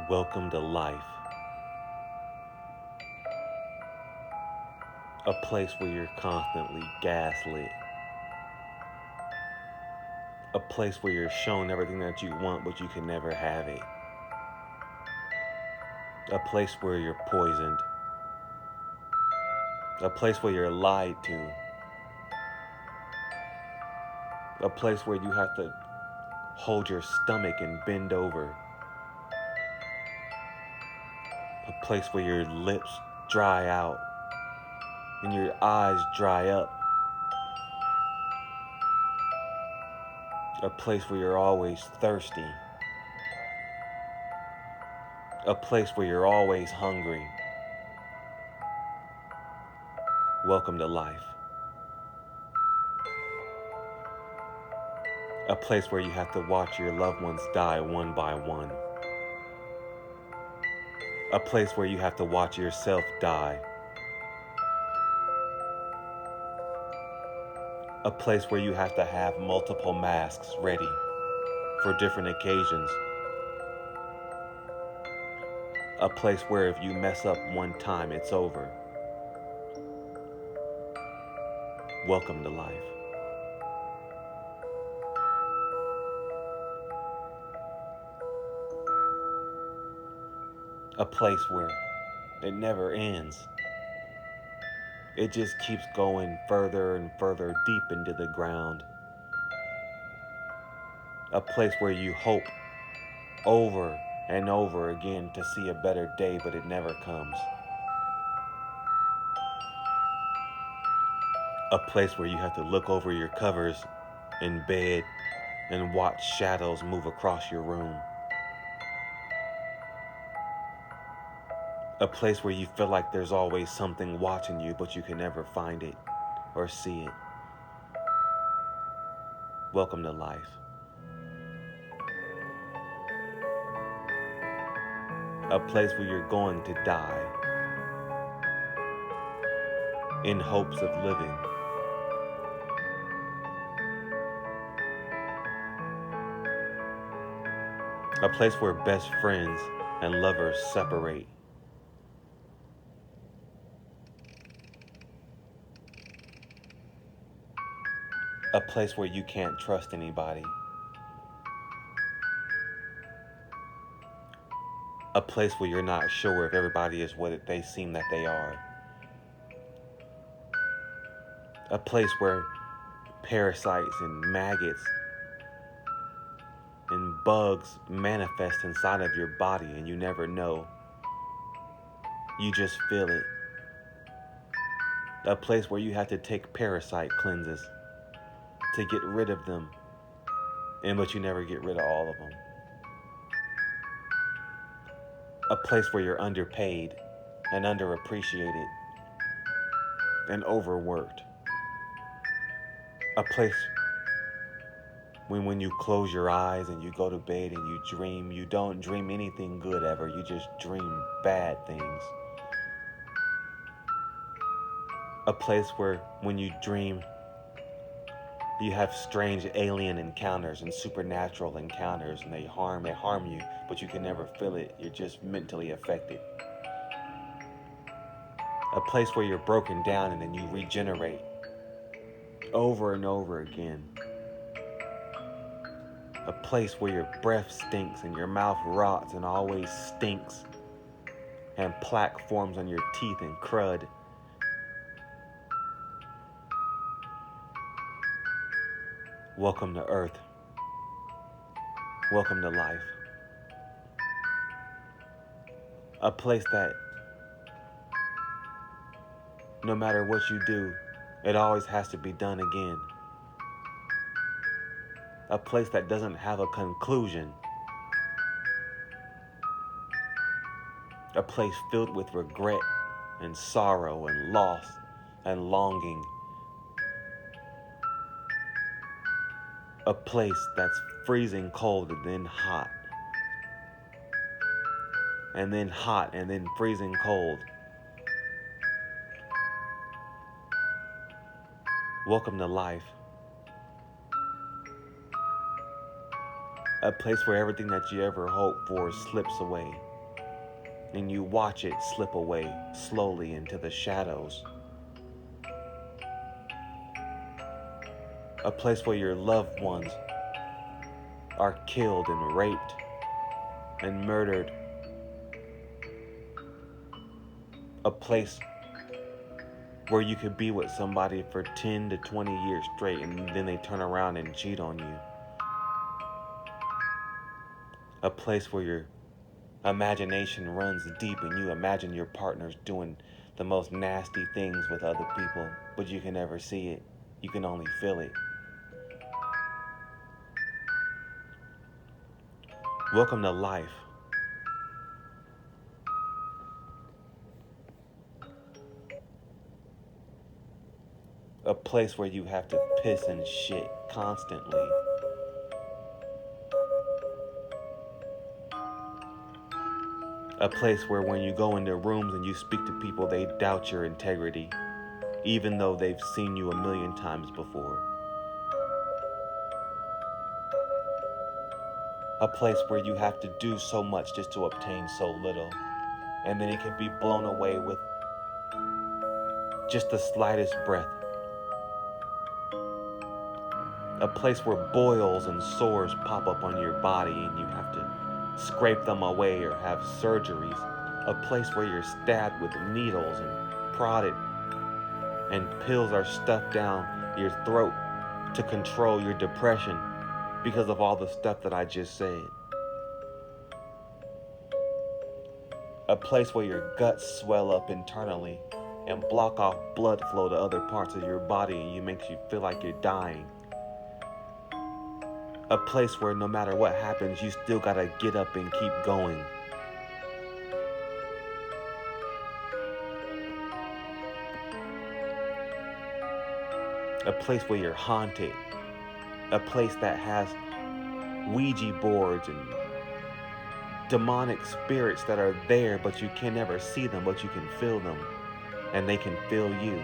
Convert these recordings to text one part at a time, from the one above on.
Welcome to life. A place where you're constantly gaslit. A place where you're shown everything that you want, but you can never have it. A place where you're poisoned. A place where you're lied to. A place where you have to hold your stomach and bend over. A place where your lips dry out and your eyes dry up. A place where you're always thirsty. A place where you're always hungry. Welcome to life. A place where you have to watch your loved ones die one by one. A place where you have to watch yourself die. A place where you have to have multiple masks ready for different occasions. A place where if you mess up one time, it's over. Welcome to life. A place where it never ends. It just keeps going further and further deep into the ground. A place where you hope over and over again to see a better day, but it never comes. A place where you have to look over your covers in bed and watch shadows move across your room. A place where you feel like there's always something watching you, but you can never find it or see it. Welcome to life. A place where you're going to die in hopes of living. A place where best friends and lovers separate. A place where you can't trust anybody. A place where you're not sure if everybody is what they seem that they are. A place where parasites and maggots and bugs manifest inside of your body and you never know. You just feel it. A place where you have to take parasite cleanses to get rid of them, but you never get rid of all of them. A place where you're underpaid and underappreciated and overworked. A place when you close your eyes and you go to bed and you dream, you don't dream anything good ever, you just dream bad things. A place where when you dream, you have strange alien encounters and supernatural encounters and they harm you, but you can never feel it, you're just mentally affected. A place where you're broken down and then you regenerate over and over again. A place where your breath stinks and your mouth rots and always stinks and plaque forms on your teeth and crud. Welcome to Earth. Welcome to life. A place that no matter what you do, it always has to be done again. A place that doesn't have a conclusion. A place filled with regret and sorrow and loss and longing. A place that's freezing cold and then hot. And then hot and then freezing cold. Welcome to life. A place where everything that you ever hoped for slips away. and you watch it slip away slowly into the shadows. A place where your loved ones are killed and raped and murdered. A place where you could be with somebody for 10 to 20 years straight and then they turn around and cheat on you. A place where your imagination runs deep and you imagine your partner's doing the most nasty things with other people, but you can never see it. You can only feel it. Welcome to life. A place where you have to piss and shit constantly. A place where when you go into rooms and you speak to people, they doubt your integrity, even though they've seen you a million times before. A place where you have to do so much just to obtain so little, and then it can be blown away with just the slightest breath. A place where boils and sores pop up on your body and you have to scrape them away or have surgeries. A place where you're stabbed with needles and prodded and pills are stuffed down your throat to control your depression because of all the stuff that I just said. A place where your guts swell up internally and block off blood flow to other parts of your body and it makes you feel like you're dying. A place where no matter what happens, you still gotta get up and keep going. A place where you're haunted. A place that has Ouija boards and demonic spirits that are there, but you can never see them, but you can feel them, and they can feel you.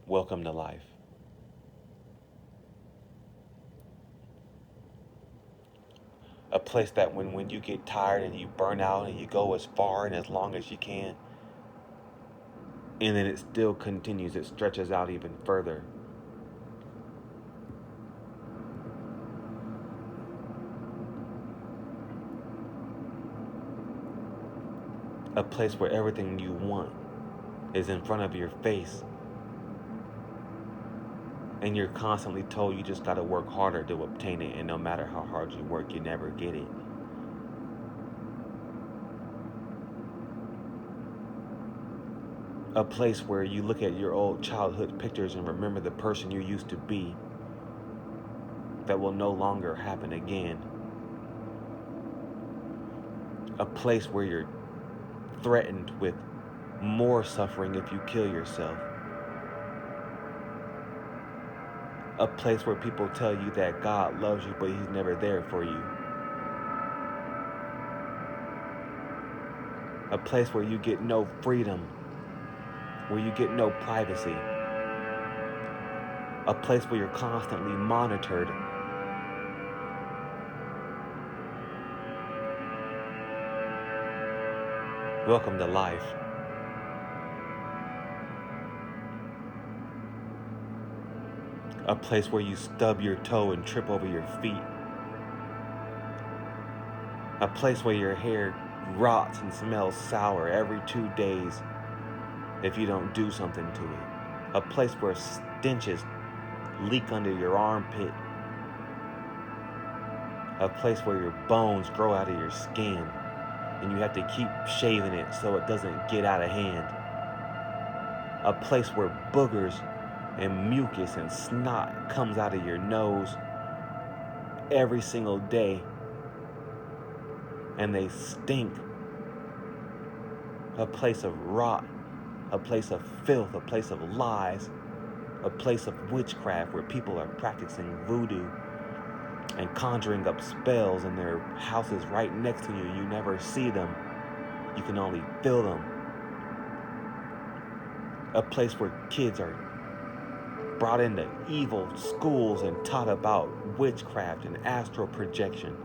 Welcome to life. A place that when you get tired and you burn out and you go as far and as long as you can, and then it still continues, it stretches out even further. A place where everything you want is in front of your face, and you're constantly told you just gotta work harder to obtain it, and no matter how hard you work, you never get it. A place where you look at your old childhood pictures and remember the person you used to be that will no longer happen again. A place where you're threatened with more suffering if you kill yourself. A place where people tell you that God loves you, but He's never there for you. A place where you get no freedom, where you get no privacy. A place where you're constantly monitored. Welcome to life. A place where you stub your toe and trip over your feet. A place where your hair rots and smells sour every 2 days if you don't do something to it. A place where stenches leak under your armpit. A place where your bones grow out of your skin and you have to keep shaving it so it doesn't get out of hand. A place where boogers and mucus and snot comes out of your nose every single day and they stink. A place of rot, a place of filth, a place of lies, a place of witchcraft where people are practicing voodoo and conjuring up spells in their houses right next to you. You never see them. You can only feel them. A place where kids are brought into evil schools and taught about witchcraft and astral projection.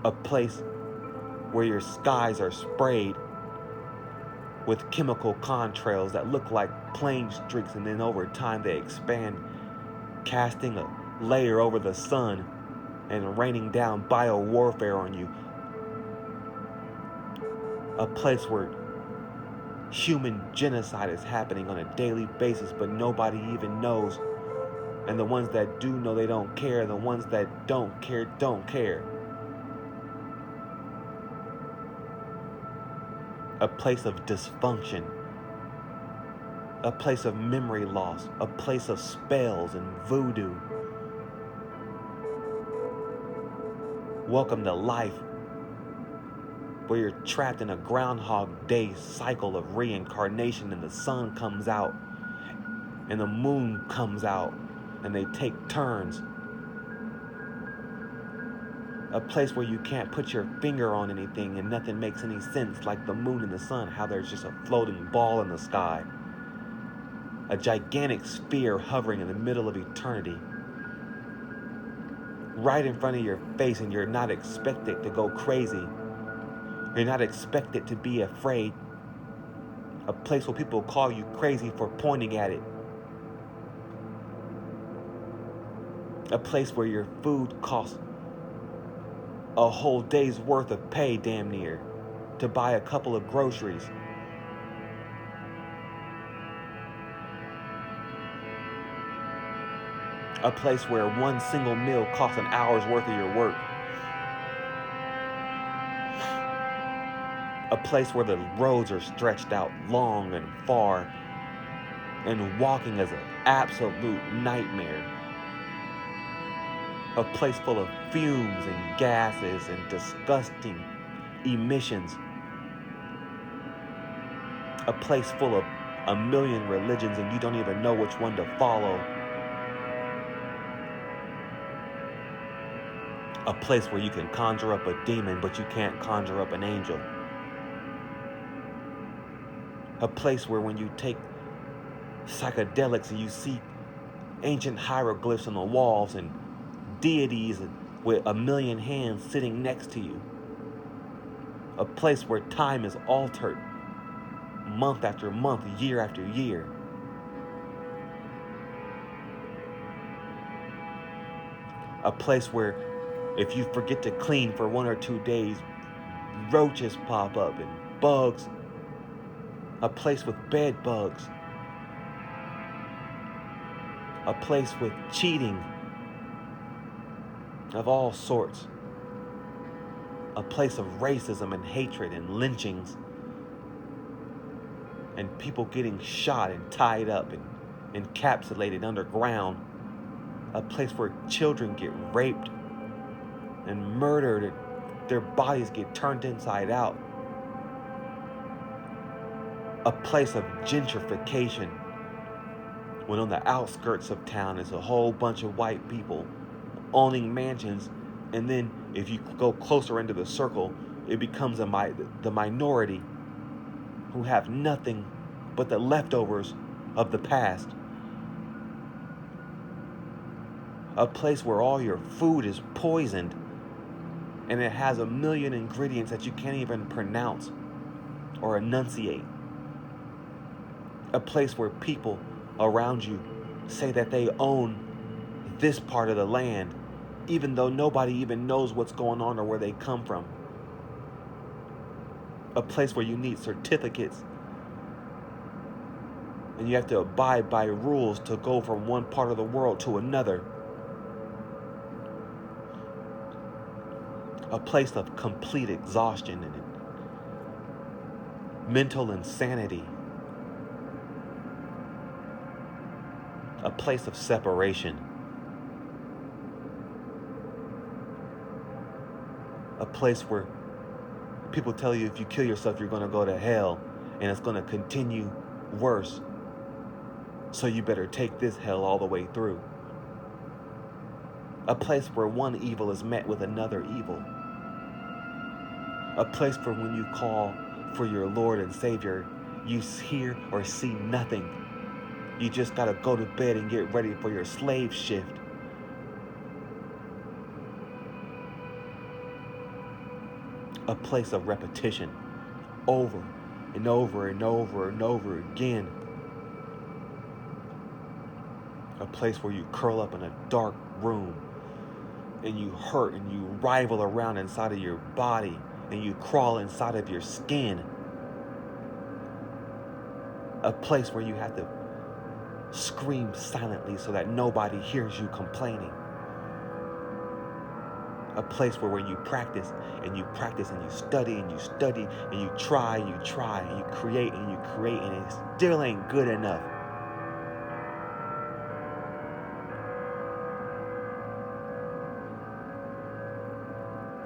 A place where your skies are sprayed with chemical contrails that look like plane streaks, and then over time they expand, casting a layer over the sun and raining down biowarfare on you. A place where human genocide is happening on a daily basis, but nobody even knows. And the ones that do know, they don't care. The ones that don't care, don't care. A place of dysfunction. A place of memory loss. A place of spells and voodoo. Welcome to life, where you're trapped in a Groundhog Day cycle of reincarnation, and the sun comes out and the moon comes out and they take turns. A place where you can't put your finger on anything and nothing makes any sense, like the moon and the sun, how there's just a floating ball in the sky. A gigantic sphere hovering in the middle of eternity, right in front of your face, and you're not expected to go crazy. You're not expected to be afraid. A place where people call you crazy for pointing at it. A place where your food costs a whole day's worth of pay, damn near, to buy a couple of groceries. A place where one single meal costs an hour's worth of your work. A place where the roads are stretched out long and far, and walking is an absolute nightmare. A place full of fumes and gases and disgusting emissions. A place full of a million religions and you don't even know which one to follow. A place where you can conjure up a demon, but you can't conjure up an angel. A place where when you take psychedelics and you see ancient hieroglyphs on the walls and deities with a million hands sitting next to you. A place where time is altered month after month, year after year. A place where if you forget to clean for 1 or 2 days, roaches pop up and bugs. A place with bed bugs. A place with cheating of all sorts. A place of racism and hatred and lynchings. And people getting shot and tied up and encapsulated underground. A place where children get raped and murdered and their bodies get turned inside out. A place of gentrification, when on the outskirts of town is a whole bunch of white people owning mansions, and then if you go closer into the circle, it becomes the minority who have nothing but the leftovers of the past. A place where all your food is poisoned and it has a million ingredients that you can't even pronounce or enunciate. A place where people around you say that they own this part of the land, even though nobody even knows what's going on or where they come from. A place where you need certificates and you have to abide by rules to go from one part of the world to another. A place of complete exhaustion and mental insanity. A place of separation. A place where people tell you if you kill yourself, you're going to go to hell and it's going to continue worse. So you better take this hell all the way through. A place where one evil is met with another evil. A place for when you call for your Lord and Savior, you hear or see nothing. You just gotta go to bed and get ready for your slave shift. A place of repetition, over and over and over and over again. A place where you curl up in a dark room and you hurt and you writhe around inside of your body and you crawl inside of your skin. A place where you have to scream silently so that nobody hears you complaining. A place where you practice and you practice and you study and you study and you try and you try and you create and it still ain't good enough.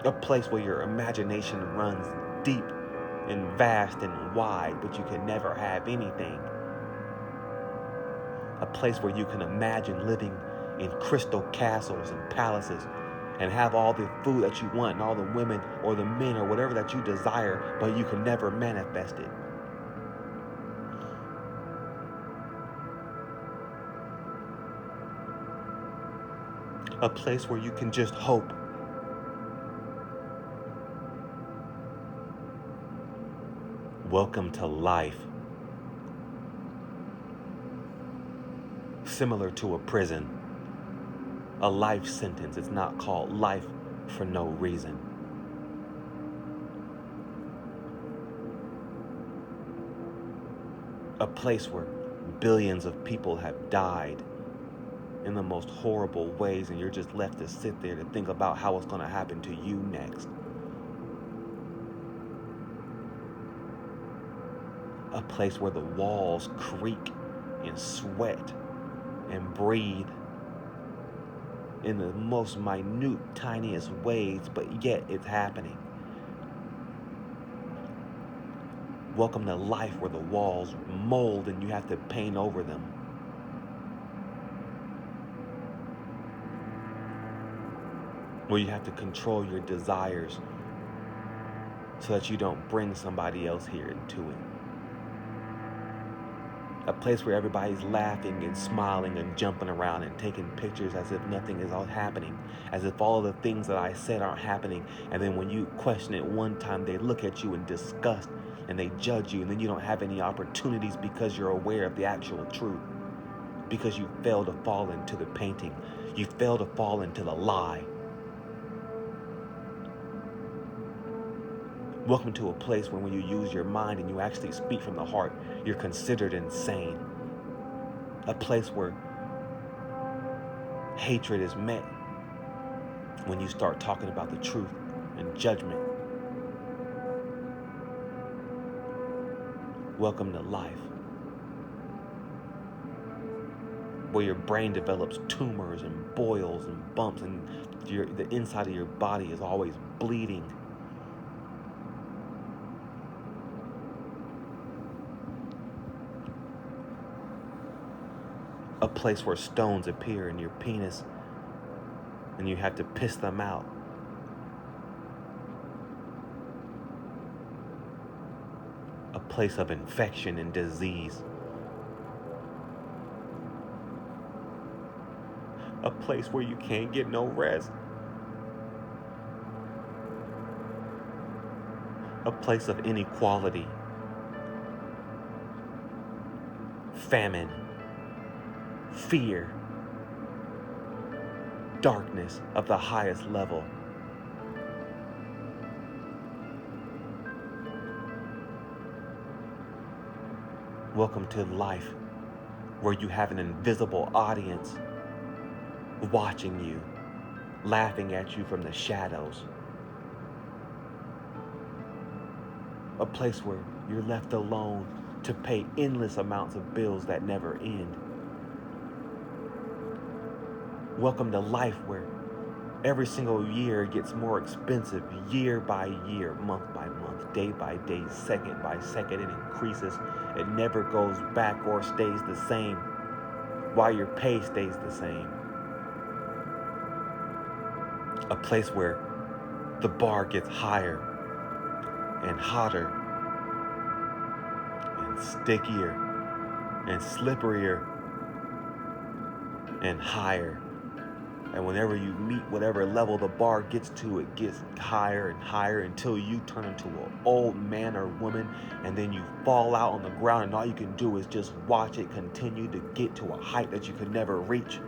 A place where your imagination runs deep and vast and wide, but you can never have anything. A place where you can imagine living in crystal castles and palaces and have all the food that you want and all the women or the men or whatever that you desire, but you can never manifest it. A place where you can just hope. Welcome to life. Similar to a prison. A life sentence. It's not called life for no reason. A place where billions of people have died in the most horrible ways, and you're just left to sit there to think about how it's going to happen to you next. A place where the walls creak and sweat and breathe in the most minute, tiniest ways, but yet it's happening. Welcome to life where the walls mold and you have to paint over them. Where you have to control your desires so that you don't bring somebody else here into it. A place where everybody's laughing and smiling and jumping around and taking pictures as if nothing is all happening, as if all of the things that I said aren't happening. And then when you question it one time, they look at you in disgust and they judge you, and then you don't have any opportunities because you're aware of the actual truth. Because you fail to fall into the painting. You fail to fall into the lie. Welcome to a place where when you use your mind and you actually speak from the heart, you're considered insane. A place where hatred is met when you start talking about the truth and judgment. Welcome to life. Where your brain develops tumors and boils and bumps and the inside of your body is always bleeding. A place where stones appear in your penis and you have to piss them out. A place of infection and disease. A place where you can't get no rest. A place of inequality, famine, fear, darkness of the highest level. Welcome to life, where you have an invisible audience watching you, laughing at you from the shadows. A place where you're left alone to pay endless amounts of bills that never end. Welcome to life, where every single year gets more expensive, year by year, month by month, day by day, second by second. It increases. It never goes back or stays the same, while your pay stays the same. A place where the bar gets higher and hotter stickier and slipperier and higher. And whenever you meet whatever level the bar gets to, it gets higher and higher until you turn into an old man or woman, and then you fall out on the ground, and all you can do is just watch it continue to get to a height that you could never reach.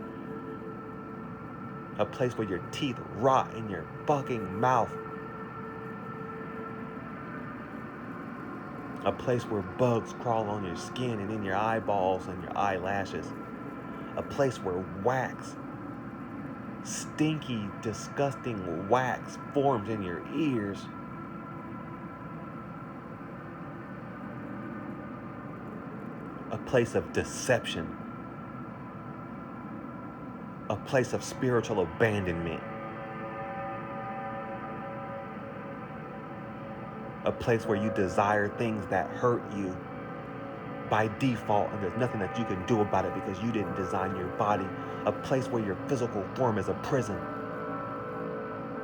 A place where your teeth rot in your fucking mouth. A place where bugs crawl on your skin and in your eyeballs and your eyelashes. A place where wax, stinky, disgusting wax forms in your ears. A place of deception. A place of spiritual abandonment. A place where you desire things that hurt you by default, and there's nothing that you can do about it because you didn't design your body. A place where your physical form is a prison.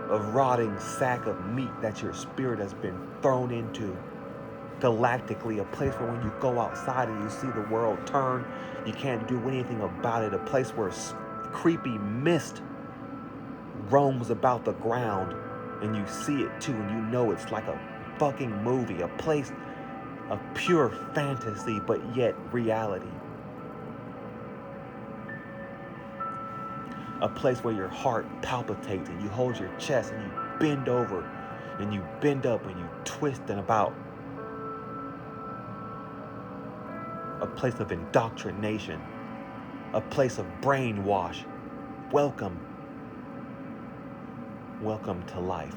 A rotting sack of meat that your spirit has been thrown into. Galactically, a place where when you go outside and you see the world turn, you can't do anything about it. A place where creepy mist roams about the ground and you see it too, and you know it's like a fucking movie. A place of pure fantasy, but yet reality. A place where your heart palpitates and you hold your chest and you bend over and you bend up and you twist and about. A place of indoctrination. A place of brainwash. Welcome. Welcome to life.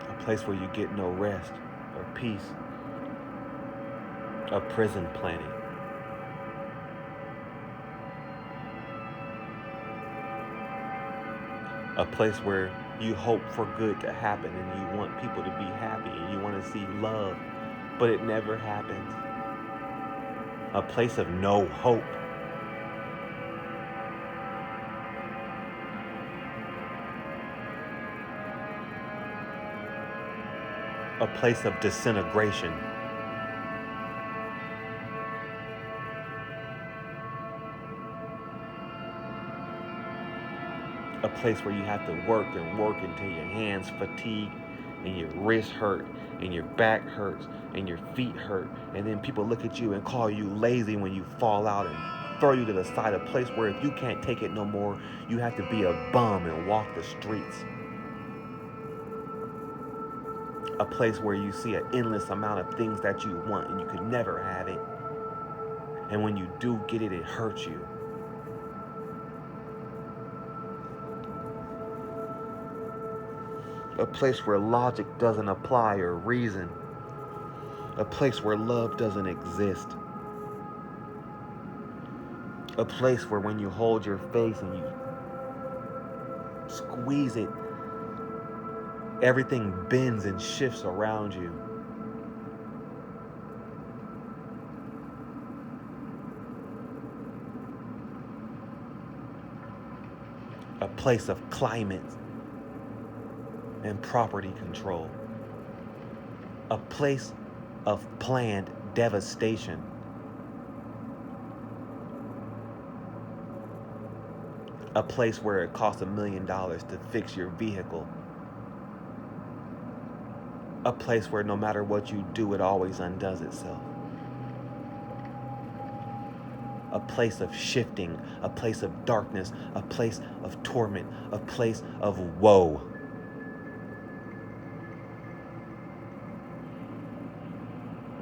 A place where you get no rest or peace. A prison planet. A place where you hope for good to happen and you want people to be happy and you want to see love, but it never happens. A place of no hope. A place of disintegration. A place where you have to work and work until your hands fatigue and your wrists hurt and your back hurts and your feet hurt, and then people look at you and call you lazy when you fall out and throw you to the side. A place where if you can't take it no more, you have to be a bum and walk the streets. A place where you see an endless amount of things that you want and you could never have it, and when you do get it, it hurts you. A place where logic doesn't apply or reason. A place where love doesn't exist. A place where when you hold your face and you squeeze it, everything bends and shifts around you. A place of climate and property control. A place of planned devastation. A place where it costs $1 million to fix your vehicle. A place where no matter what you do, it always undoes itself. A place of shifting, a place of darkness, a place of torment, a place of woe.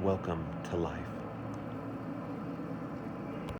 Welcome to life.